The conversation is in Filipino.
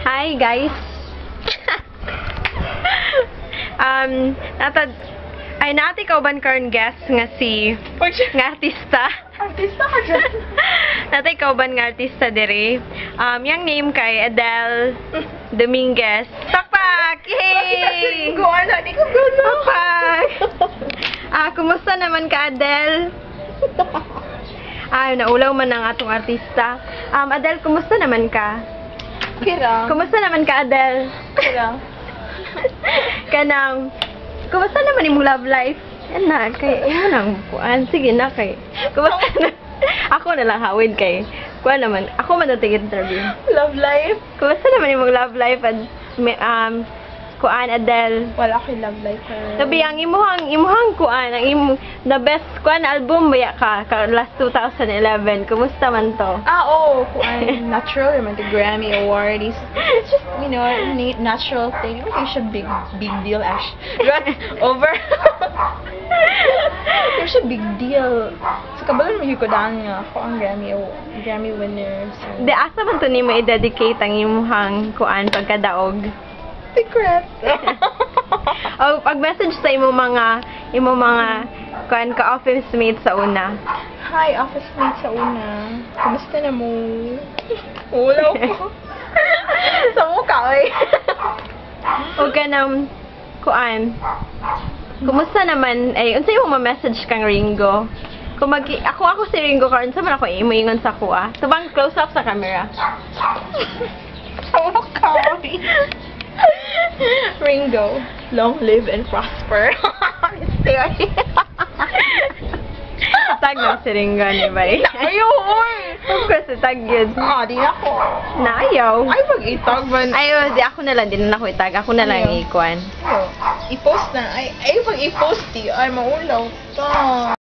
Hi guys. Nati kauban karon guest nga si nga artista. Artista ka dyan. Nati kauban nga artista dire. Yang name kay Adele Dominguez. Pakpak! Yay! Di ko gano'n. Pakpak! Kumusta naman ka, Adele? Naulaw man ang atong artista. Adele, kumusta naman ka? Kira. Kumusta naman ka, Adele? Kira. Kanang, kumusta naman yung love life? Yan na, kay, yan nang kuan. Sige na, kay. Kumusta na? Ako na lang hawid kay. Kuan naman, ako man natin interview. Love life. Kumusta naman yung love life at kuan, Adele? Wala ko yung love life. Sabi, ang imuhang kuan, ang the best kuan album baya ka last 2011. Kumusta man to? Oo. Kuan, natural naman the Grammy Award. It's just, you know, a natural thing. It's a big deal, actually. Over. It's a big deal. So, kabalan mo yung kodaan nga ako ang Grammy winner. So. De, asa man to ni mo i-dedicate ang imuhang kuan pagkadaog? Secret. O pag-message sa imo mga kuan ka office mates sa una. Hi, office mate sa una. Kumusta na mo? Wala ko. Sa mukha eh. O ganang kuan. Kumusta naman ay unsa imong ma-message kang Ringo? Kung ako si Ringo karon sa man ako imuingon sa kuha. Subang close up sa camera. Sa mukha. Ringo, long live and prosper. Tag na si Ringo ni bay. Ayaw, oy! Of course, tag yun. Di ako. Naayaw. Ay, pag-itag ba? Ayaw, di ako na lang. Di na ako itag. Ako na lang ikuan. I-post na. Ay, pag i-post di. Ay, maulaw.